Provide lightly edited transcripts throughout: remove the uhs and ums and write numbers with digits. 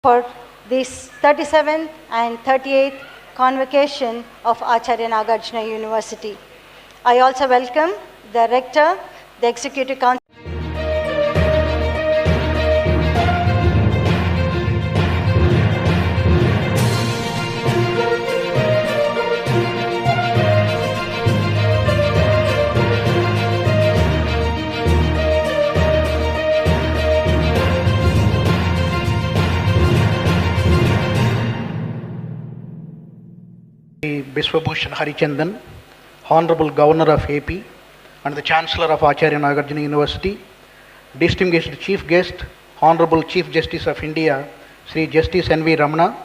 for this 37th and 38th Convocation of Acharya Nagarjuna University. I also welcome the Rector, the Executive Council. Biswabhushan Harichandan, Honorable Governor of AP and the Chancellor of Acharya Nagarjuna University, distinguished Chief Guest, Honorable Chief Justice of India, Sri Justice N.V. Ramana,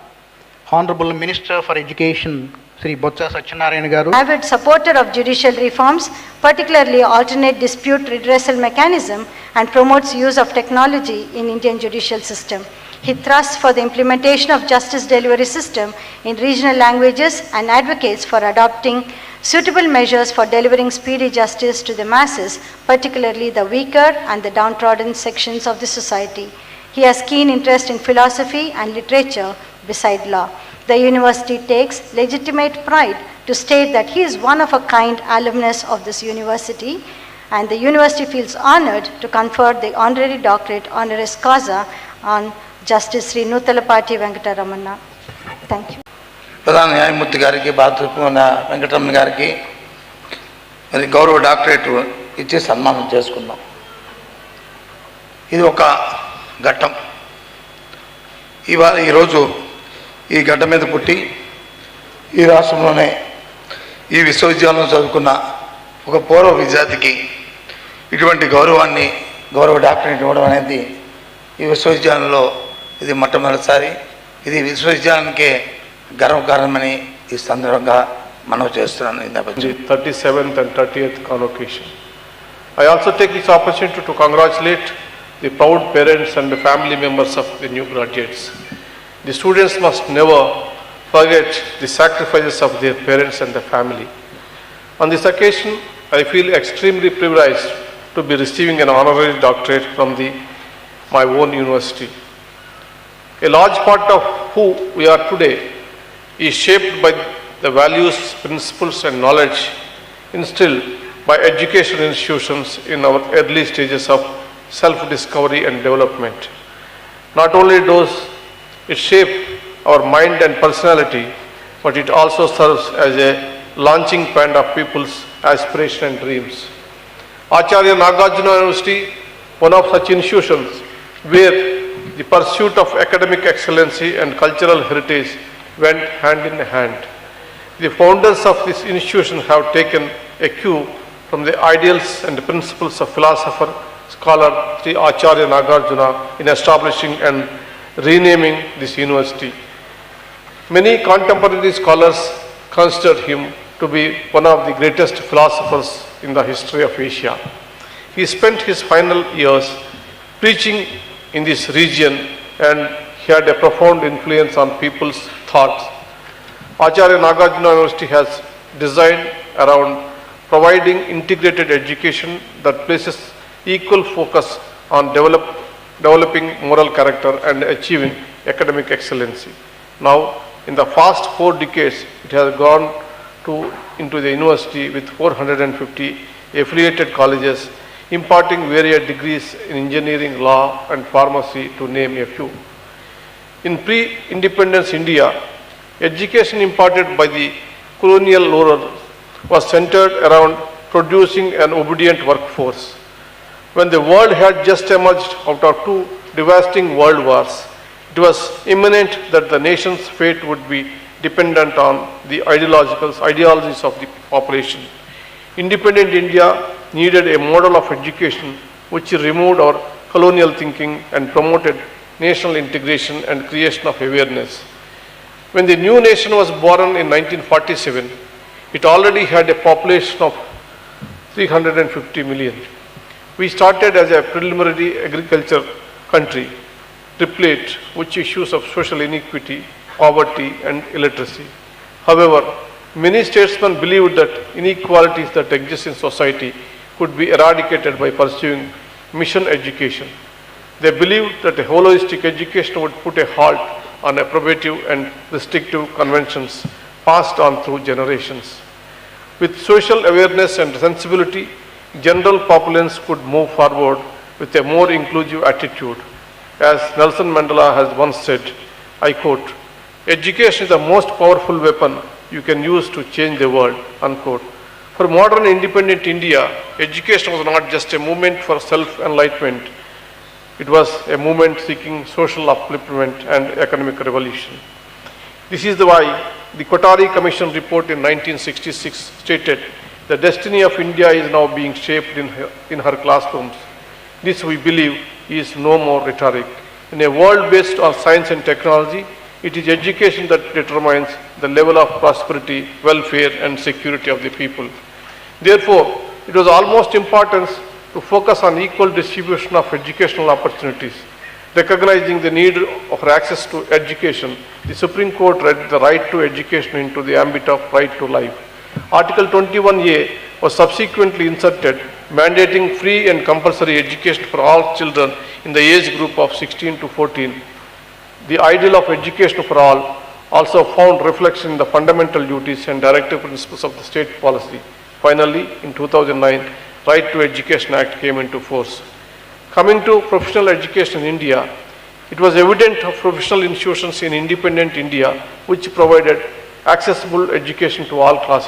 Honorable Minister for Education, Sri Botsa Acharya Garu. Avid supporter of judicial reforms, particularly alternate dispute redressal mechanism, and promotes use of technology in Indian judicial system. He thrusts for the implementation of justice delivery system in regional languages and advocates for adopting suitable measures for delivering speedy justice to the masses, particularly the weaker and the downtrodden sections of the society. He has keen interest in philosophy and literature beside law. The university takes legitimate pride to state that he is one of a kind alumnus of this university, and the university feels honored to confer the honorary doctorate honoris causa on Justice Sri Nutalapati Venkataramana. Thank you. ప్రధాన న్యాయమూర్తి గారికి బాధ్యతమైన వెంకటరమణ గారికి మరి గౌరవ doctorate ఇచ్చి సన్మానం చేసుకున్నాం. ఇది ఒక ఘట్టం. ఈరోజు ఈ గడ్డ మీద పుట్టి ఈ రాష్ట్రంలోనే ఈ విశ్వవిద్యాలయంలో చదువుకున్న ఒక పూర్వ విద్యార్థికి ఇటువంటి గౌరవ డాక్టరేట్ ఇవ్వడం అనేది ఈ విశ్వవిద్యాలయంలో ఇది మొట్టమొదటిసారి. ఇది విశ్వవిద్యాలయానికే గర్వకారణమని ఈ సందర్భంగా మనం చేస్తున్నాను. 37th and 30th Convocation. I also take this opportunity to congratulate the proud parents and the family members of the new graduates. The students must never forget the sacrifices of their parents and the family. On this occasion, I feel extremely privileged to be receiving an honorary doctorate from my own university. A large part of who we are today is shaped by the values, principles and knowledge instilled by educational institutions in our early stages of self-discovery and development. Not only does it shape our mind and personality, but it also serves as a launching pad of people's aspirations and dreams. Acharya Nagarjuna University, one of such institutions where the pursuit of academic excellency and cultural heritage went hand in hand. The founders of this institution have taken a cue from the ideals and principles of philosopher, scholar Sri Acharya Nagarjuna in establishing and renaming this university. Many contemporary scholars consider him to be one of the greatest philosophers in the history of Asia. He spent his final years preaching in this region and he had a profound influence on people's thoughts. Acharya Nagarjuna University has designed around providing integrated education that places equal focus on developing moral character and achieving academic excellency. Now, in the past 4 decades, it has gone into the university with 450 affiliated colleges, imparting various degrees in engineering, law and pharmacy to name a few. In pre-independence India, education imparted by the colonial rulers was centered around producing an obedient workforce. When the world had just emerged out of 2 devastating world wars, it was imminent that the nation's fate would be dependent on the ideologies of the population. Independent India needed a model of education which removed our colonial thinking and promoted national integration and creation of awareness. When the new nation was born in 1947, it already had a population of 350 million. We started as a preliminary agriculture country, replete with issues of social inequity, poverty and illiteracy. However, many statesmen believed that inequalities that exist in society could be eradicated by pursuing mission education. They believed that a holistic education would put a halt on appropriative and restrictive conventions passed on through generations. With social awareness and sensibility, general populace could move forward with a more inclusive attitude. As Nelson Mandela has once said, I quote, "Education is the most powerful weapon you can use to change the world," unquote. For modern independent India, education was not just a movement for self-enlightenment, it was a movement seeking social upliftment and economic revolution. This is why the Kothari Commission report in 1966 stated, "The destiny of India is now being shaped in her classrooms." This, we believe, is no more rhetoric. In a world based on science and technology, it is education that determines the level of prosperity, welfare, and security of the people. Therefore, it was almost important to focus on equal distribution of educational opportunities. Recognizing the need for access to education, the Supreme Court read the right to education into the ambit of right to life. Article 21A was subsequently inserted, mandating free and compulsory education for all children in the age group of 16 to 14. The ideal of education for all also found reflection in the fundamental duties and directive principles of the state policy. Finally, in 2009, Right to Education Act came into force. Coming to professional education in India, it was evident of professional institutions in independent India which provided accessible education to all classes.